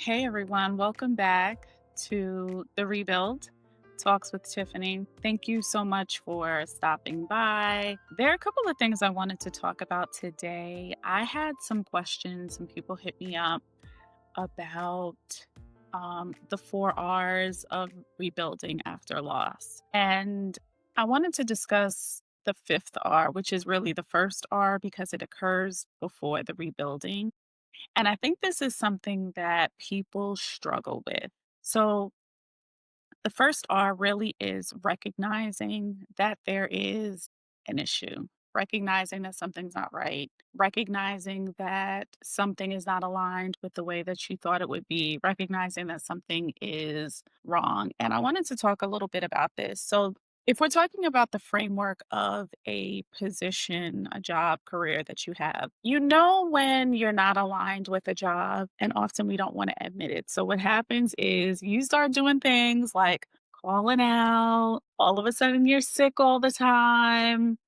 Hey everyone, welcome back to the Rebuild Talks with Tiffany. Thank you so much for stopping by. There are a couple of things I wanted to talk about today. I had some questions, and people hit me up about the 4 R's of rebuilding after loss. And I wanted to discuss the fifth R, which is really the first R because it occurs before the rebuilding. And I think this is something that people struggle with. So, the first R really is recognizing that there is an issue, recognizing that something's not right, recognizing that something is not aligned with the way that you thought it would be, recognizing that something is wrong. And I wanted to talk a little bit about this. So, if we're talking about the framework of a position, a job, career that you have, you know when you're not aligned with a job, and often we don't want to admit it. So, what happens is you start doing things like calling out, all of a sudden you're sick all the time,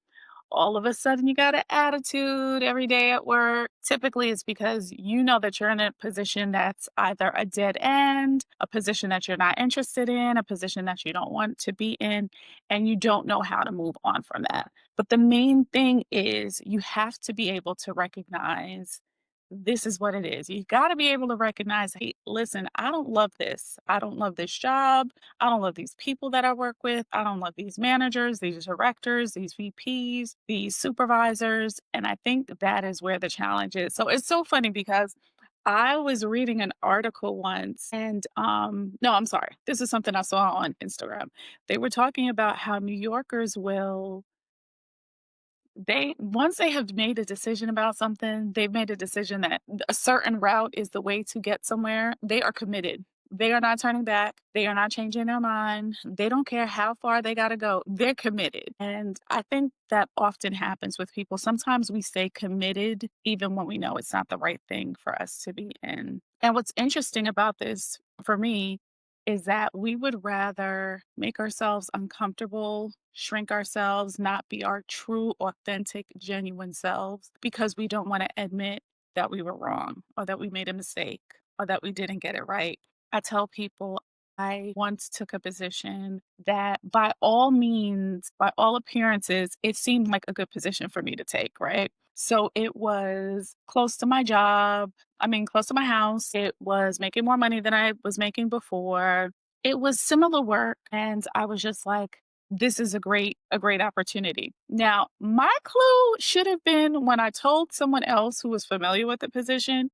all of a sudden you got an attitude every day at work. Typically, it's because you know that you're in a position that's either a dead end, a position that you're not interested in, a position that you don't want to be in, and you don't know how to move on from that. But the main thing is you have to be able to recognize this is what it is. You got to be able to recognize, hey, listen, I don't love this. I don't love this job. I don't love these people that I work with. I don't love these managers, these directors, these VPs, these supervisors. And I think that is where the challenge is. So it's so funny because I was reading an article once and no, I'm sorry. This is something I saw on Instagram. They were talking about how New Yorkers will they once they have made a decision about something, they've made a decision that a certain route is the way to get somewhere, they are committed. They are not turning back. They are not changing their mind. They don't care how far they gotta go. They're committed. And I think that often happens with people. Sometimes we stay committed even when we know it's not the right thing for us to be in. And what's interesting about this for me is that we would rather make ourselves uncomfortable, shrink ourselves, not be our true, authentic, genuine selves because we don't want to admit that we were wrong or that we made a mistake or that we didn't get it right. I tell people I once took a position that, by all means, by all appearances, it seemed like a good position for me to take, right? So it was close to my job. I mean, close to my house. It was making more money than I was making before. It was similar work. And I was just like, this is a great opportunity. Now, my clue should have been when I told someone else who was familiar with the position,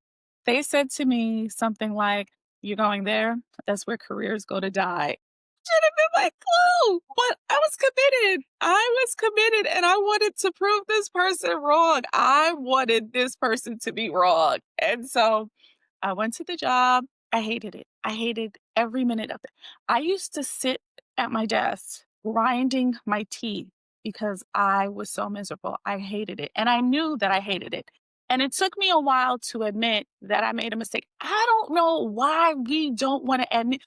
they said to me something like, "You're going there? That's where careers go to die." Should have been my clue. But I was committed. I was committed and I wanted to prove this person wrong. I wanted this person to be wrong. And so I went to the job. I hated it. I hated every minute of it. I used to sit at my desk grinding my teeth because I was so miserable. I hated it. And I knew that I hated it. And it took me a while to admit that I made a mistake. I don't know why we don't want to admit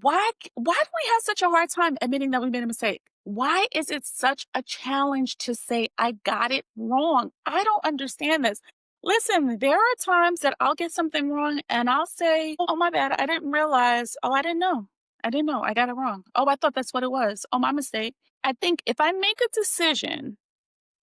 why do we have such a hard time admitting that we made a mistake? Why is it such a challenge to say I got it wrong? I don't understand this. Listen, there are times that I'll get something wrong and I'll say, "Oh, my bad. I didn't realize. Oh, I didn't know. I didn't know. I got it wrong. Oh, I thought that's what it was. Oh, my mistake." I think if I make a decision,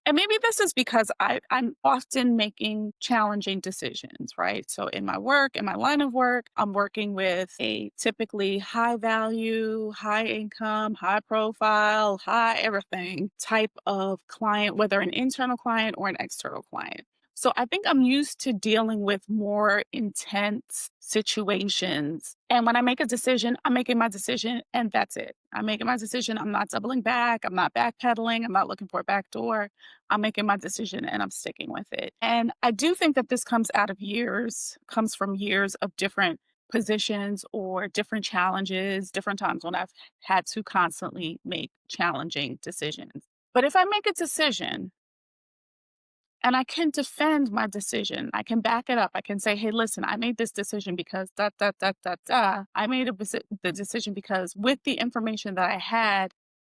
and maybe this is because I'm often making challenging decisions, right? So in my work, in my line of work, I'm working with a typically high value, high income, high profile, high everything type of client, whether an internal client or an external client. So I think I'm used to dealing with more intense situations. And when I make a decision, I'm making my decision and that's it. I'm making my decision. I'm not doubling back. I'm not backpedaling. I'm not looking for a back door. I'm making my decision and I'm sticking with it. And I do think that this comes from years of different positions or different challenges, different times when I've had to constantly make challenging decisions. But if I make a decision and I can defend my decision, I can back it up. I can say, hey, listen, I made this decision because da, da, da, da, da. I made the decision because with the information that I had,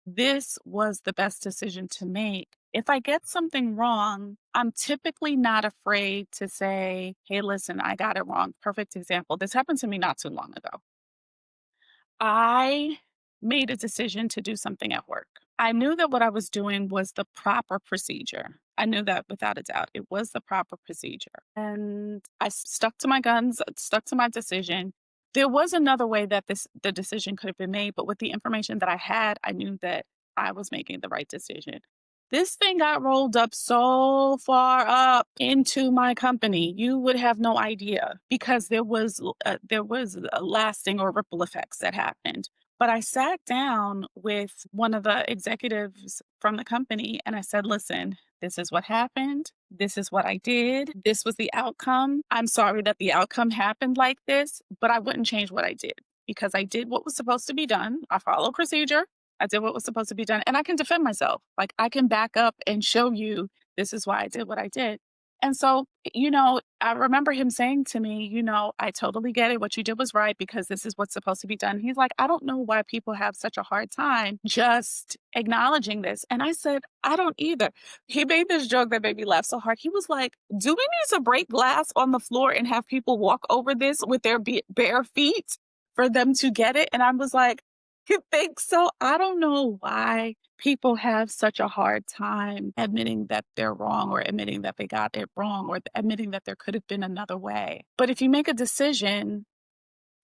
this was the best decision to make. If I get something wrong, I'm typically not afraid to say, hey, listen, I got it wrong. Perfect example. This happened to me not too long ago. I made a decision to do something at work. I knew that what I was doing was the proper procedure. I knew that without a doubt. It was the proper procedure. And I stuck to my guns, stuck to my decision. There was another way that the decision could have been made, but with the information that I had, I knew that I was making the right decision. This thing got rolled up so far up into my company, you would have no idea because there was lasting or ripple effects that happened. But I sat down with one of the executives from the company and I said, listen, this is what happened. This is what I did. This was the outcome. I'm sorry that the outcome happened like this, but I wouldn't change what I did because I did what was supposed to be done. I follow procedure. I did what was supposed to be done and I can defend myself. Like I can back up and show you this is why I did what I did. And so, I remember him saying to me, I totally get it. What you did was right because this is what's supposed to be done. He's like, I don't know why people have such a hard time just acknowledging this. And I said, I don't either. He made this joke that made me laugh so hard. He was like, do we need to break glass on the floor and have people walk over this with their bare feet for them to get it? And I was like, you think so? I don't know why people have such a hard time admitting that they're wrong or admitting that they got it wrong or admitting that there could have been another way. But if you make a decision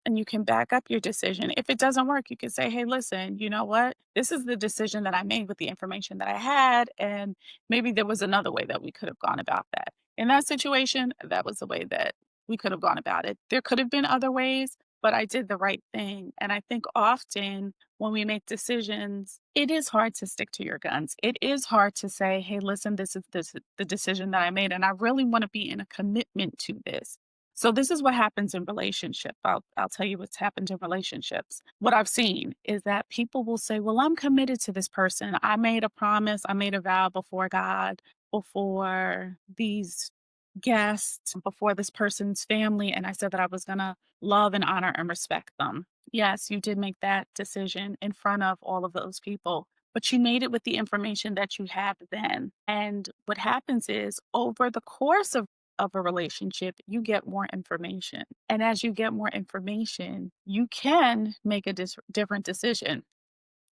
and you can back up your decision. If it doesn't work, you can say, hey, listen, you know what? This is the decision that I made with the information that I had. And maybe there was another way that we could have gone about that. In that situation, that was the way that we could have gone about it. There could have been other ways, but I did the right thing. And I think often when we make decisions, it is hard to stick to your guns. It is hard to say, hey, listen, this is the decision that I made. And I really want to be in a commitment to this. So this is what happens in relationship. I'll tell you what's happened in relationships. What I've seen is that people will say, "Well, I'm committed to this person. I made a promise, I made a vow before God, before these guests, before this person's family, and I said that I was going to love and honor and respect them." Yes, you did make that decision in front of all of those people, but you made it with the information that you had then. And what happens is over the course of a relationship, you get more information. And as you get more information, you can make a different decision.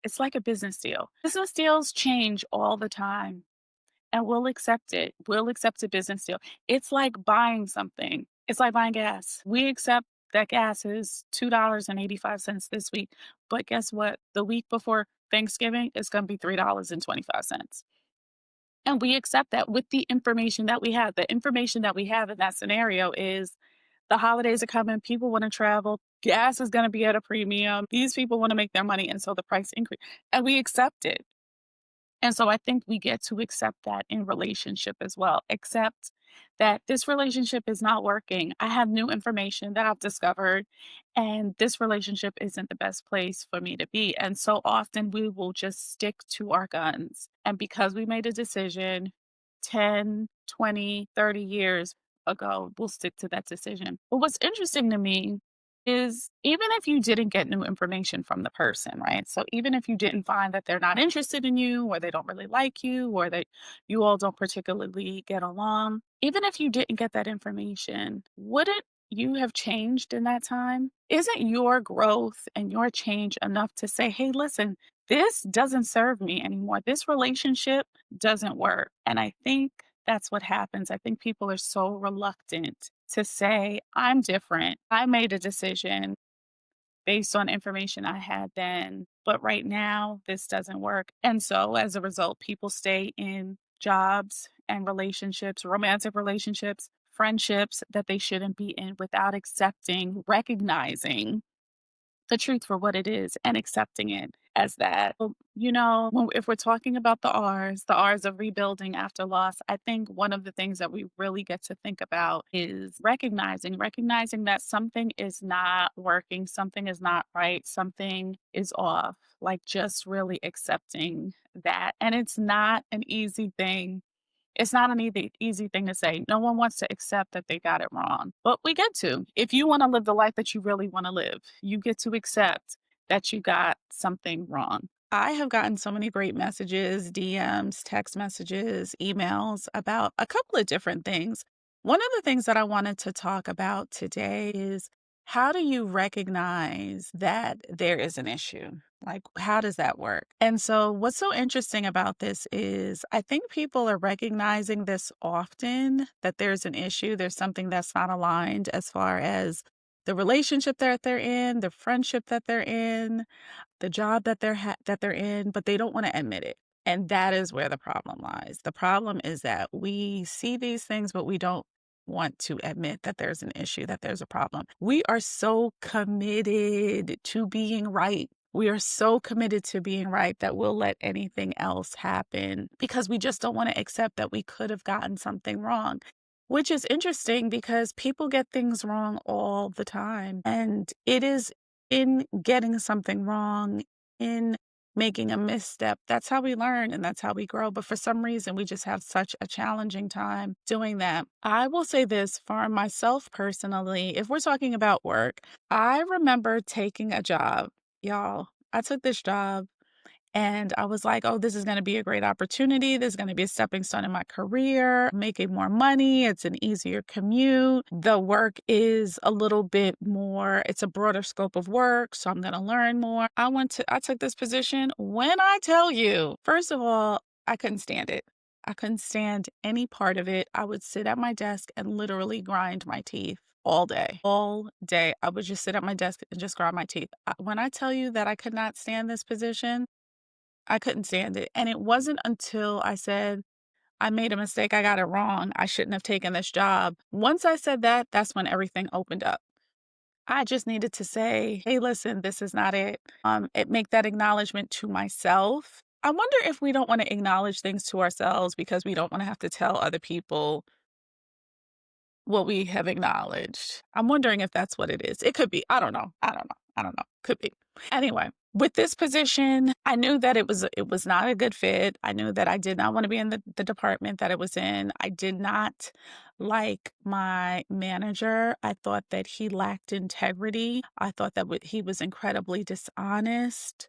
It's like a business deal. Business deals change all the time, and we'll accept it. We'll accept a business deal. It's like buying something, it's like buying gas. We accept that gas is $2.85 this week. But guess what? The week before Thanksgiving, it's going to be $3.25. And we accept that with the information that we have. The information that we have in that scenario is the holidays are coming, people want to travel, gas is going to be at a premium, these people want to make their money, and so the price increase. And we accept it. And so I think we get to accept that in relationship as well. Accept that this relationship is not working. I have new information that I've discovered, and this relationship isn't the best place for me to be. And so often we will just stick to our guns. And because we made a decision 10, 20, 30 years ago, we'll stick to that decision. But what's interesting to me is even if you didn't get new information from the person, right? So even if you didn't find that they're not interested in you or they don't really like you or that you all don't particularly get along, even if you didn't get that information, wouldn't you have changed in that time? Isn't your growth and your change enough to say, hey, listen, this doesn't serve me anymore. This relationship doesn't work. And I think that's what happens. I think people are so reluctant to say, I'm different. I made a decision based on information I had then, but right now this doesn't work. And so as a result, people stay in jobs and relationships, romantic relationships, friendships that they shouldn't be in without accepting, recognizing the truth for what it is and accepting it as that. If we're talking about the R's of rebuilding after loss, I think one of the things that we really get to think about is recognizing that something is not working, something is not right, something is off. Like just really accepting that. And it's not an easy thing, it's not an easy thing to say. No one wants to accept that they got it wrong, but we get to. If you want to live the life that you really want to live, you get to accept that you got something wrong. I have gotten so many great messages, DMs, text messages, emails about a couple of different things. One of the things that I wanted to talk about today is how do you recognize that there is an issue? Like, how does that work? And so, what's so interesting about this is I think people are recognizing this often that there's an issue, there's something that's not aligned as far as the relationship that they're in, the friendship that they're in, the job that they're in, but they don't wanna admit it, and that is where the problem lies. The problem is that we see these things, but we don't want to admit that there's an issue, that there's a problem. We are so committed to being right. We are so committed to being right that we'll let anything else happen because we just don't wanna accept that we could have gotten something wrong, which is interesting because people get things wrong all the time, and it is in getting something wrong, in making a misstep. That's how we learn and that's how we grow. But for some reason, we just have such a challenging time doing that. I will say this for myself personally, if we're talking about work, I remember taking a job, y'all. I took this job and I was like, oh, this is going to be a great opportunity. This is going to be a stepping stone in my career, making more money. It's an easier commute. The work is a little bit more, it's a broader scope of work. So I'm going to learn more. I took this position. When I tell you, first of all, I couldn't stand it. I couldn't stand any part of it. I would sit at my desk and literally grind my teeth all day. All day. I would just sit at my desk and just grind my teeth. When I tell you that I could not stand this position, I couldn't stand it, and it wasn't until I said, "I made a mistake, I got it wrong, I shouldn't have taken this job." Once I said that, that's when everything opened up. I just needed to say, "Hey, listen, this is not it." It make that acknowledgement to myself. I wonder if we don't wanna acknowledge things to ourselves because we don't wanna have to tell other people what we have acknowledged. I'm wondering if that's what it is. It could be. I don't know. I don't know. I don't know. Could be. Anyway, with this position, I knew that it was not a good fit. I knew that I did not want to be in the department that it was in. I did not like my manager. I thought that he lacked integrity. I thought that he was incredibly dishonest.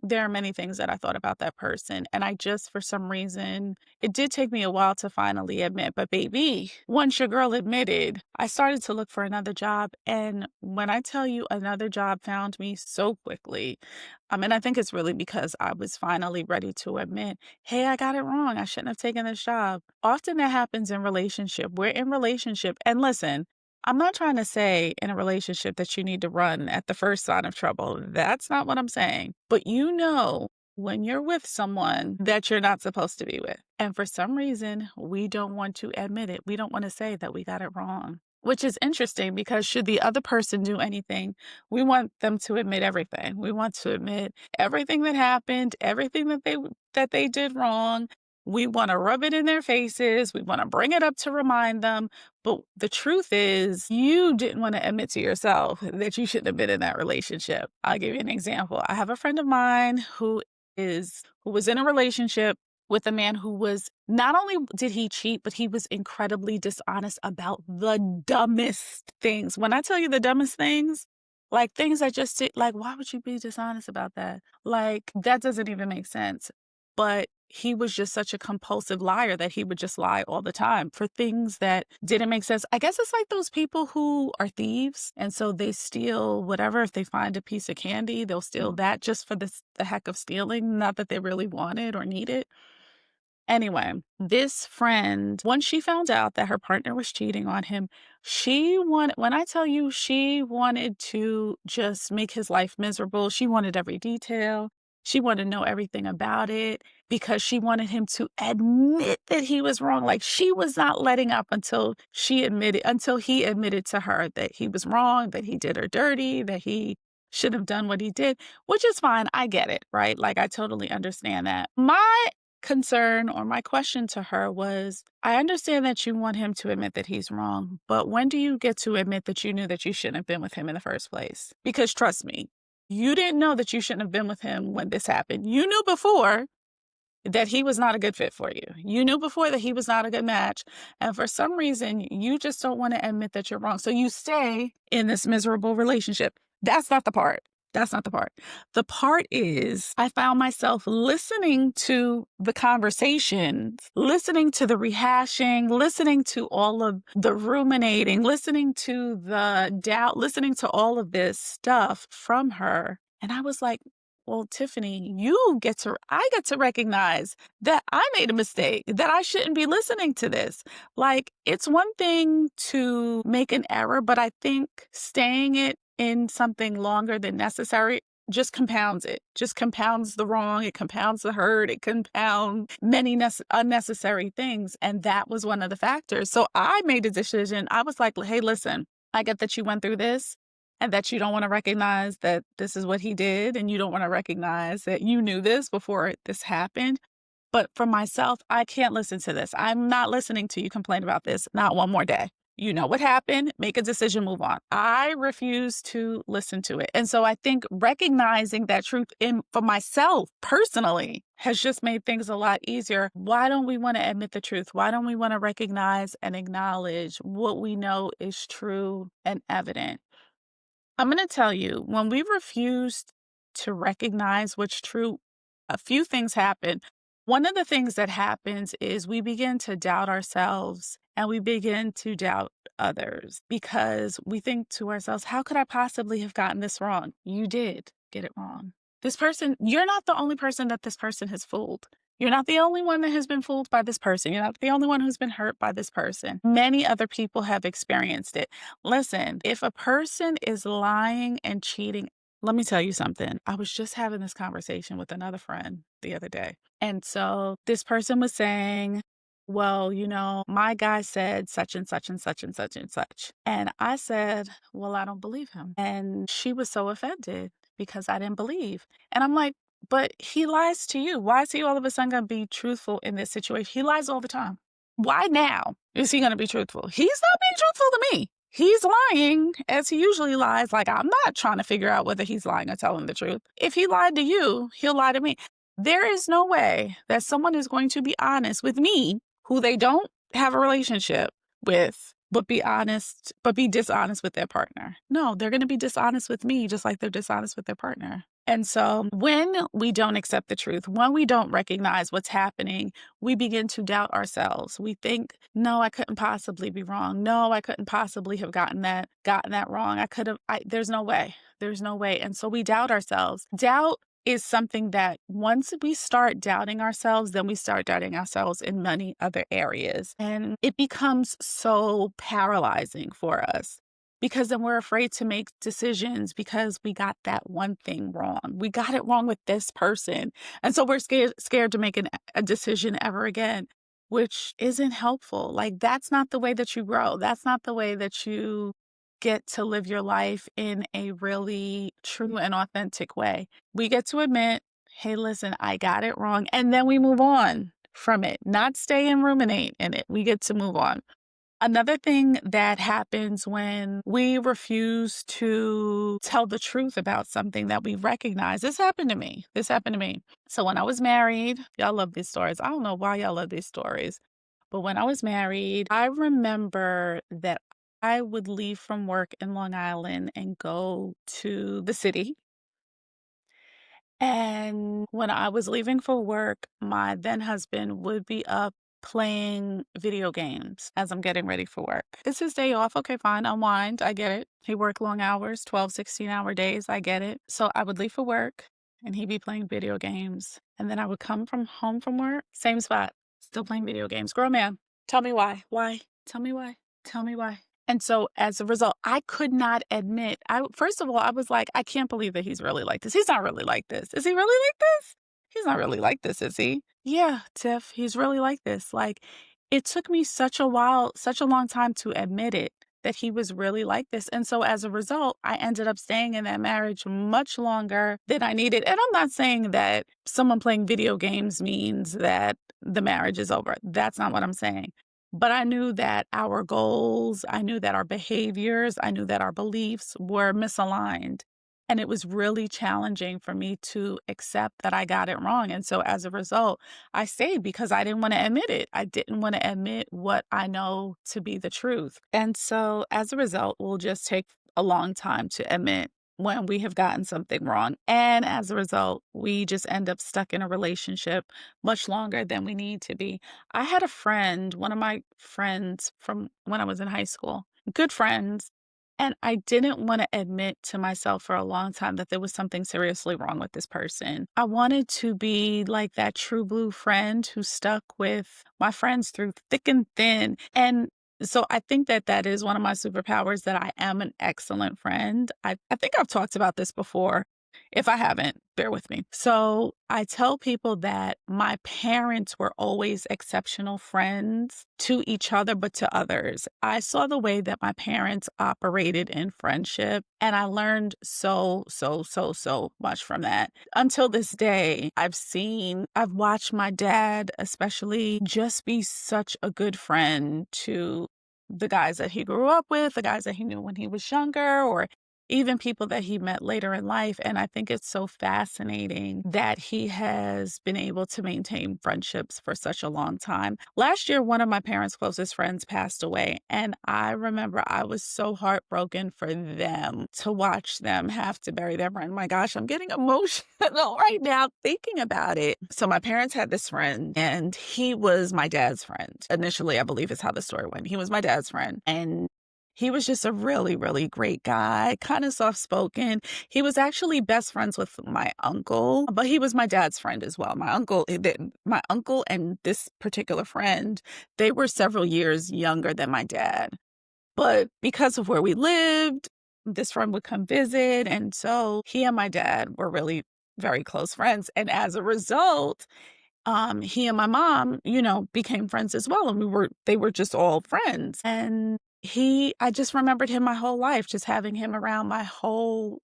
There are many things that I thought about that person, and I just, for some reason, it did take me a while to finally admit, but baby, once your girl admitted, I started to look for another job, and when I tell you another job found me so quickly, and I think it's really because I was finally ready to admit, "Hey, I got it wrong. I shouldn't have taken this job." Often that happens in relationship. We're in relationship, and listen, I'm not trying to say in a relationship that you need to run at the first sign of trouble. That's not what I'm saying. But you know when you're with someone that you're not supposed to be with. And for some reason, we don't want to admit it. We don't want to say that we got it wrong. Which is interesting because should the other person do anything, we want them to admit everything. We want to admit everything that happened, everything that they did wrong. We want to rub it in their faces. We want to bring it up to remind them. But the truth is, you didn't want to admit to yourself that you shouldn't have been in that relationship. I'll give you an example. I have a friend of mine who was in a relationship with a man who was not only did he cheat, but he was incredibly dishonest about the dumbest things. When I tell you the dumbest things, like things I just did, like, why would you be dishonest about that? Like, that doesn't even make sense. But he was just such a compulsive liar that he would just lie all the time for things that didn't make sense. I guess it's like those people who are thieves. And so they steal whatever. If they find a piece of candy, they'll steal that just for the heck of stealing, not that they really want it or need it. Anyway, this friend, once she found out that her partner was cheating on him, when I tell you she wanted to just make his life miserable, she wanted every detail. She wanted to know everything about it because she wanted him to admit that he was wrong. Like she was not letting up until he admitted to her that he was wrong, that he did her dirty, that he should have done what he did, which is fine. I get it, right? Like I totally understand that. My concern or my question to her was, I understand that you want him to admit that he's wrong, but when do you get to admit that you knew that you shouldn't have been with him in the first place? Because trust me, you didn't know that you shouldn't have been with him when this happened. You knew before that he was not a good fit for you. You knew before that he was not a good match. And for some reason, you just don't want to admit that you're wrong. So you stay in this miserable relationship. That's not the part. That's not the part. The part is I found myself listening to the conversations, listening to the rehashing, listening to all of the ruminating, listening to the doubt, listening to all of this stuff from her. And I was like, well, Tiffany, I get to recognize that I made a mistake, that I shouldn't be listening to this. Like, it's one thing to make an error, but I think staying it in something longer than necessary just compounds it, just compounds the wrong, it compounds the hurt, it compounds many unnecessary things. And that was one of the factors. So I made a decision. I was like, hey, listen, I get that you went through this and that you don't want to recognize that this is what he did. And you don't want to recognize that you knew this before this happened. But for myself, I can't listen to this. I'm not listening to you complain about this, not one more day. You know what happened, make a decision, move on. I refuse to listen to it. And so I think recognizing that truth for myself personally has just made things a lot easier. Why don't we want to admit the truth? Why don't we want to recognize and acknowledge what we know is true and evident? I'm going to tell you, when we refuse to recognize what's true, a few things happen. One of the things that happens is we begin to doubt ourselves and we begin to doubt others because we think to ourselves, how could I possibly have gotten this wrong? You did get it wrong. This person, you're not the only person that this person has fooled. You're not the only one that has been fooled by this person. You're not the only one who's been hurt by this person. Many other people have experienced it. Listen, if a person is lying and cheating, let me tell you something. I was just having this conversation with another friend the other day. And so this person was saying, well, my guy said such and such and such and such and such. And I said, well, I don't believe him. And she was so offended because I didn't believe. And I'm like, but he lies to you. Why is he all of a sudden going to be truthful in this situation? He lies all the time. Why now is he going to be truthful? He's not being truthful to me. He's lying as he usually lies. Like, I'm not trying to figure out whether he's lying or telling the truth. If he lied to you, he'll lie to me. There is no way that someone is going to be honest with me, who they don't have a relationship with, but be dishonest with their partner. No, they're going to be dishonest with me just like they're dishonest with their partner. And so when we don't accept the truth, when we don't recognize what's happening, we begin to doubt ourselves. We think, no, I couldn't possibly be wrong. No, I couldn't possibly have gotten that wrong. There's no way. There's no way. And so we doubt ourselves. Doubt is something that once we start doubting ourselves, then we start doubting ourselves in many other areas. And it becomes so paralyzing for us. Because then we're afraid to make decisions because we got that one thing wrong. We got it wrong with this person. And so we're scared to make a decision ever again, which isn't helpful. Like, that's not the way that you grow. That's not the way that you get to live your life in a really true and authentic way. We get to admit, hey, listen, I got it wrong. And then we move on from it, not stay and ruminate in it. We get to move on. Another thing that happens when we refuse to tell the truth about something that we recognize, this happened to me. So when I was married, y'all love these stories. I don't know why y'all love these stories, but when I was married, I remember that I would leave from work in Long Island and go to the city. And when I was leaving for work, my then husband would be up playing video games as I'm getting ready for work. It's his day off. Okay, fine. Unwind. I get it. He worked long hours, 12, 16-hour days. I get it. So I would leave for work and he'd be playing video games. And then I would come from home from work, same spot, still playing video games. Girl, man, tell me why. Why? Tell me why. Tell me why. And so as a result, I could not admit, first of all, I was like, I can't believe that he's really like this. He's not really like this. Is he really like this? He's not really like this, is he? Yeah, Tiff, he's really like this. Like, it took me such a long time to admit it, that he was really like this. And so as a result, I ended up staying in that marriage much longer than I needed. And I'm not saying that someone playing video games means that the marriage is over. That's not what I'm saying. But I knew that our goals, I knew that our behaviors, I knew that our beliefs were misaligned. And it was really challenging for me to accept that I got it wrong. And so as a result, I stayed because I didn't want to admit it. I didn't want to admit what I know to be the truth. And so as a result, we'll just take a long time to admit when we have gotten something wrong. And as a result, we just end up stuck in a relationship much longer than we need to be. I had a friend, one of my friends from when I was in high school, good friends. And I didn't want to admit to myself for a long time that there was something seriously wrong with this person. I wanted to be like that true blue friend who stuck with my friends through thick and thin. And so I think that that is one of my superpowers, that I am an excellent friend. I think I've talked about this before. If I haven't, bear with me. So I tell people that my parents were always exceptional friends to each other, but to others. I saw the way that my parents operated in friendship, and I learned so much from that. Until this day, I've watched my dad, especially, just be such a good friend to the guys that he grew up with, the guys that he knew when he was younger, or even people that he met later in life. And I think it's so fascinating that he has been able to maintain friendships for such a long time. Last year, one of my parents' closest friends passed away. And I remember I was so heartbroken for them to watch them have to bury their friend. My gosh, I'm getting emotional right now thinking about it. So my parents had this friend, and he was my dad's friend. Initially, I believe is how the story went. He was my dad's friend. And he was just a really, really great guy, kind of soft spoken. He was actually best friends with my uncle, but he was my dad's friend as well. My uncle and this particular friend, they were several years younger than my dad. But because of where we lived, this friend would come visit. And so he and my dad were really very close friends. And as a result, he and my mom, became friends as well. And they were just all friends. And I just remembered him my whole life, just having him around my whole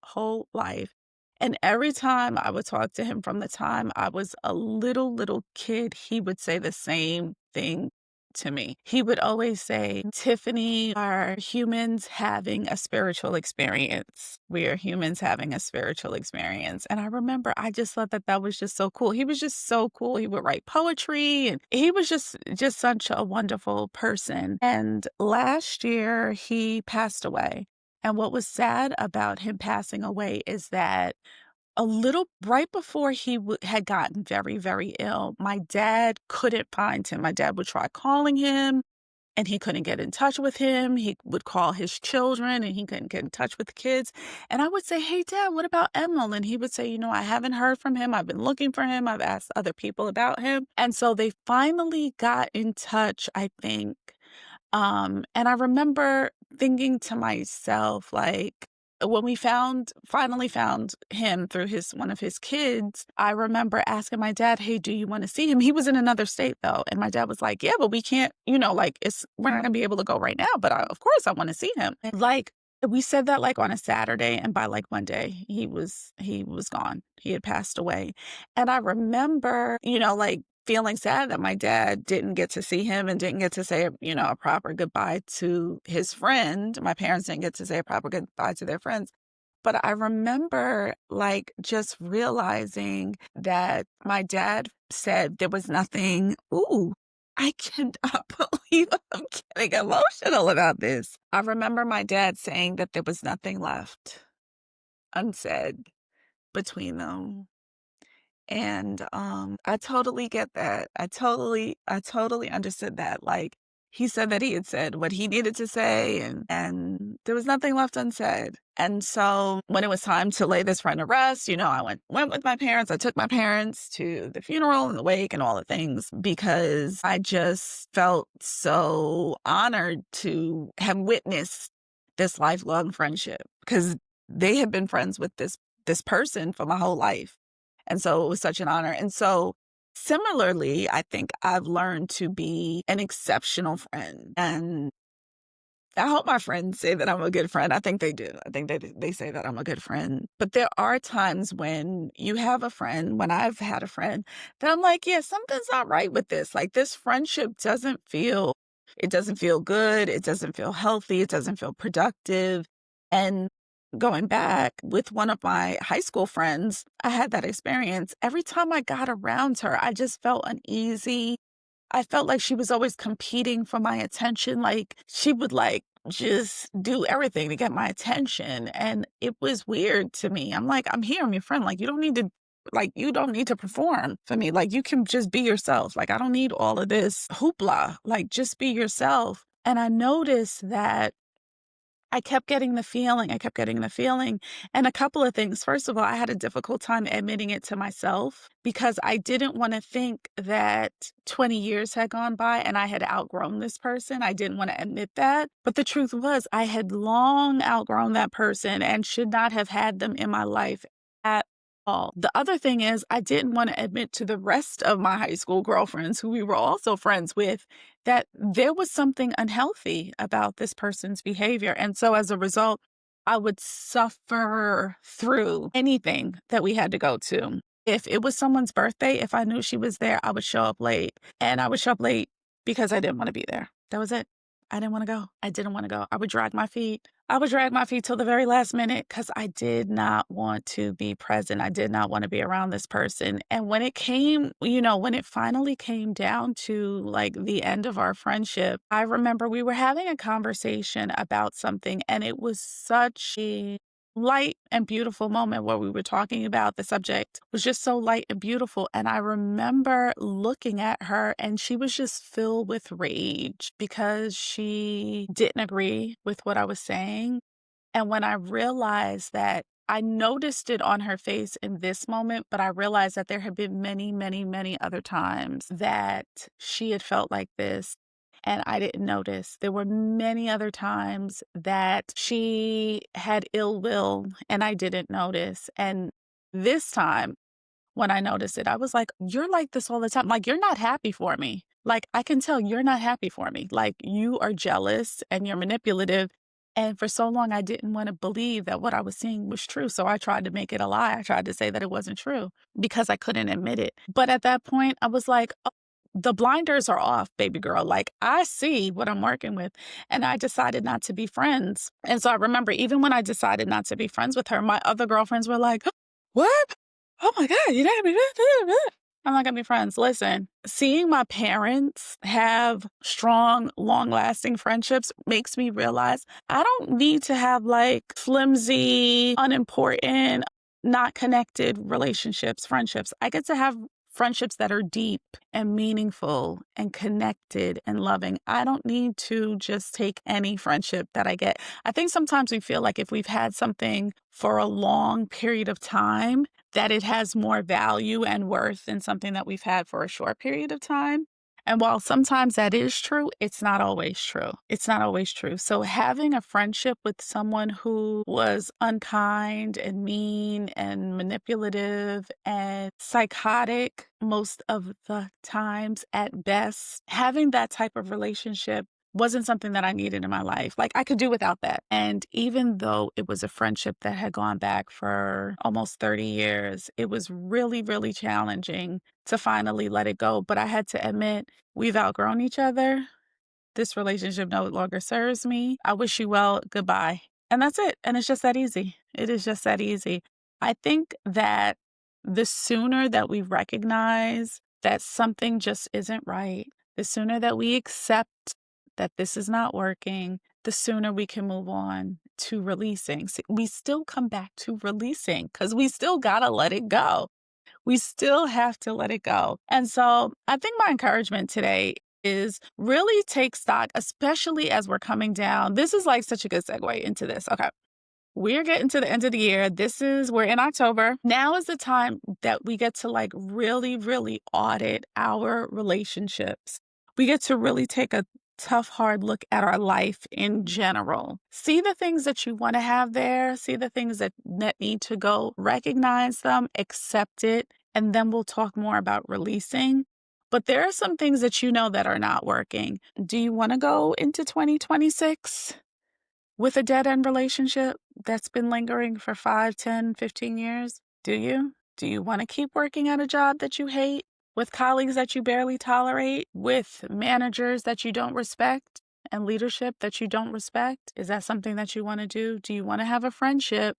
life. And every time I would talk to him from the time I was a little kid, he would say the same thing to me. He would always say, Tiffany, are humans having a spiritual experience? We are humans having a spiritual experience. And I remember I just thought that that was just so cool. He was just so cool. He would write poetry, and he was just such a wonderful person. And last year he passed away. And what was sad about him passing away is that a little right before he had gotten very, very ill, my dad couldn't find him. My dad would try calling him, and he couldn't get in touch with him. He would call his children, and he couldn't get in touch with the kids. And I would say, hey, Dad, what about Emil? And he would say, I haven't heard from him. I've been looking for him. I've asked other people about him. And so they finally got in touch, I think. And I remember thinking to myself, like, when we finally found him through one of his kids, I remember asking my dad, hey, do you want to see him? He was in another state though. And my dad was like, yeah, but we can't, we're not gonna be able to go right now, but of course I want to see him. And like, we said that like on a Saturday, and by like Monday, he was gone. He had passed away. And I remember, like, feeling sad that my dad didn't get to see him and didn't get to say, a proper goodbye to his friend. My parents didn't get to say a proper goodbye to their friends. But I remember like just realizing that my dad said there was nothing. Ooh, I cannot believe I'm getting emotional about this. I remember my dad saying that there was nothing left unsaid between them. And, I totally get that. I totally understood that. Like, he said that he had said what he needed to say, and there was nothing left unsaid. And so when it was time to lay this friend to rest, I went with my parents. I took my parents to the funeral and the wake and all the things, because I just felt so honored to have witnessed this lifelong friendship, because they had been friends with this person for my whole life. And so it was such an honor. And so similarly, I think I've learned to be an exceptional friend. And I hope my friends say that I'm a good friend. I think they do. I think they say that I'm a good friend. But there are times when you have a friend, when I've had a friend, that I'm like, yeah, something's not right with this. Like, this friendship it doesn't feel good. It doesn't feel healthy. It doesn't feel productive. And going back with one of my high school friends, I had that experience. Every time I got around her, I just felt uneasy. I felt like she was always competing for my attention. Like, she would like just do everything to get my attention. And it was weird to me. I'm like, I'm here, I'm your friend. You don't need to perform for me. Like, you can just be yourself. Like, I don't need all of this hoopla. Like, just be yourself. And I noticed that I kept getting the feeling, and a couple of things. First of all, I had a difficult time admitting it to myself because I didn't wanna think that 20 years had gone by and I had outgrown this person. I didn't wanna admit that, but the truth was I had long outgrown that person and should not have had them in my life at all. The other thing is I didn't wanna admit to the rest of my high school girlfriends who we were also friends with that there was something unhealthy about this person's behavior. And so as a result, I would suffer through anything that we had to go to. If it was someone's birthday, if I knew she was there, I would show up late. And I would show up late because I didn't want to be there. That was it. I didn't want to go. I didn't want to go. I would drag my feet. I would drag my feet till the very last minute because I did not want to be present. I did not want to be around this person. And when it came, when it finally came down to like the end of our friendship, I remember we were having a conversation about something, and it was such a light and beautiful moment where we were talking about the subject was just so light and beautiful. And I remember looking at her and she was just filled with rage because she didn't agree with what I was saying. And when I realized that, I noticed it on her face in this moment, but I realized that there had been many, many, many other times that she had felt like this and I didn't notice. There were many other times that she had ill will and I didn't notice. And this time, when I noticed it, I was like, "You're like this all the time. Like, you're not happy for me. Like, I can tell you're not happy for me. Like, you are jealous and you're manipulative." And for so long, I didn't want to believe that what I was seeing was true. So I tried to make it a lie. I tried to say that it wasn't true because I couldn't admit it. But at that point, I was like, "Oh, the blinders are off, baby girl. Like, I see what I'm working with." And I decided not to be friends. And so I remember even when I decided not to be friends with her, my other girlfriends were like, "What? Oh my God, you're not gonna be." I'm not gonna be friends. Listen, seeing my parents have strong, long lasting friendships makes me realize I don't need to have like flimsy, unimportant, not connected relationships, friendships. I get to have friendships that are deep and meaningful and connected and loving. I don't need to just take any friendship that I get. I think sometimes we feel like if we've had something for a long period of time, that it has more value and worth than something that we've had for a short period of time. And while sometimes that is true, it's not always true. It's not always true. So having a friendship with someone who was unkind and mean and manipulative and psychotic most of the times at best, having that type of relationship wasn't something that I needed in my life. Like, I could do without that. And even though it was a friendship that had gone back for almost 30 years, it was really, really challenging to finally let it go. But I had to admit, we've outgrown each other. This relationship no longer serves me. I wish you well. Goodbye. And that's it. And it's just that easy. It is just that easy. I think that the sooner that we recognize that something just isn't right, the sooner that we accept that this is not working, the sooner we can move on to releasing. See, we still come back to releasing because we still got to let it go. We still have to let it go. And so I think my encouragement today is really take stock, especially as we're coming down. This is like such a good segue into this. Okay. We're getting to the end of the year. We're in October. Now is the time that we get to like really, really audit our relationships. We get to really take a tough, hard look at our life in general. See the things that you want to have there, see the things that need to go, recognize them, accept it, and then we'll talk more about releasing. But there are some things that you know that are not working. Do you want to go into 2026? With a dead end relationship that's been lingering for 5, 10, 15 years? Do you? Do you want to keep working at a job that you hate? With colleagues that you barely tolerate? With managers that you don't respect? And leadership that you don't respect? Is that something that you want to do? Do you want to have a friendship?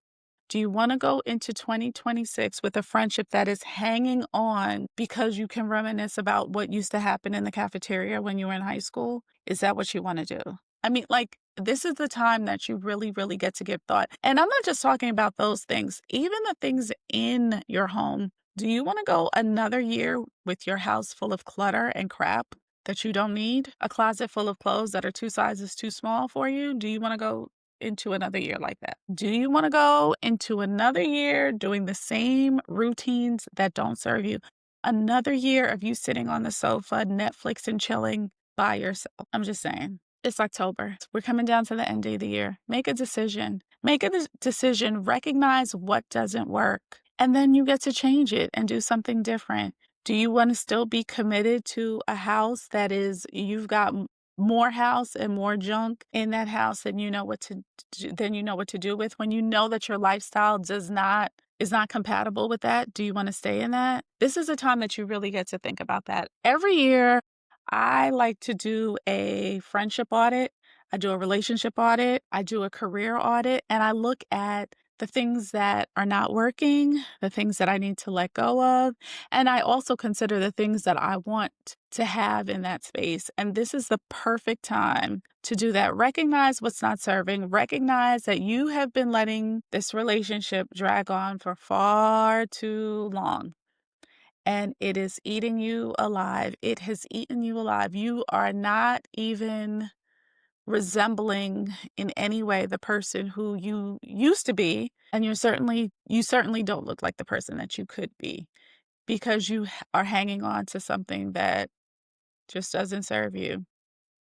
Do you want to go into 2026 with a friendship that is hanging on because you can reminisce about what used to happen in the cafeteria when you were in high school? Is that what you want to do? I mean, like, This is the time that you really, really get to give thought. And I'm not just talking about those things, even the things in your home. Do you want to go another year with your house full of clutter and crap that you don't need? A closet full of clothes that are two sizes too small for you? Do you want to go into another year like that? Do you want to go into another year doing the same routines that don't serve you? Another year of you sitting on the sofa, Netflix and chilling by yourself. I'm just saying. It's October. We're coming down to the end of the year. Make a decision. Make a decision. Recognize what doesn't work. And then you get to change it and do something different. Do you want to still be committed to a house that is, you've got more house and more junk in that house than you know what to do with, when you know that your lifestyle is not compatible with that? Do you want to stay in that? This is a time that you really get to think about that. Every year, I like to do a friendship audit. I do a relationship audit. I do a career audit, and I look at the things that are not working, the things that I need to let go of. And I also consider the things that I want to have in that space. And this is the perfect time to do that. Recognize what's not serving. Recognize that you have been letting this relationship drag on for far too long. And it is eating you alive. It has eaten you alive. You are not even resembling in any way the person who you used to be, and you certainly don't look like the person that you could be, because you are hanging on to something that just doesn't serve you.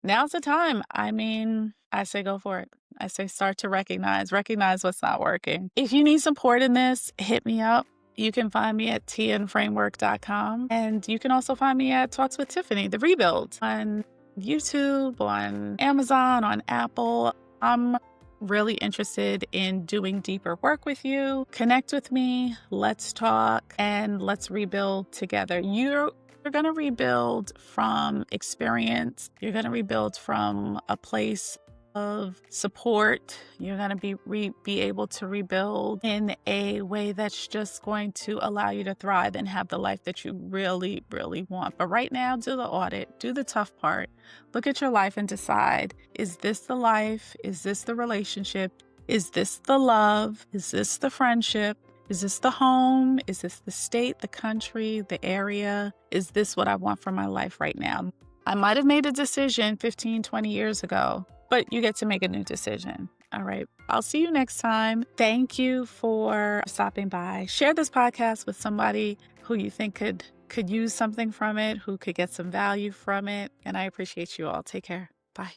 Now's the time. I mean, I say go for it. I say start to recognize what's not working. If you need support in this, hit me up. You can find me at tnframework.com. And you can also find me at Talks with Tiffany, The Rebuild, on YouTube, on Amazon, on Apple. I'm really interested in doing deeper work with you. Connect with me. Let's talk and let's rebuild together. You're going to rebuild from experience. You're going to rebuild from a place of support. You're going to be able to rebuild in a way that's just going to allow you to thrive and have the life that you really, really want. But right now, do the audit, do the tough part. Look at your life and decide, is this the life? Is this the relationship? Is this the love? Is this the friendship? Is this the home? Is this the state, the country, the area? Is this what I want for my life right now? I might have made a decision 15, 20 years ago, but you get to make a new decision. All right. I'll see you next time. Thank you for stopping by. Share this podcast with somebody who you think could use something from it, who could get some value from it. And I appreciate you all. Take care. Bye.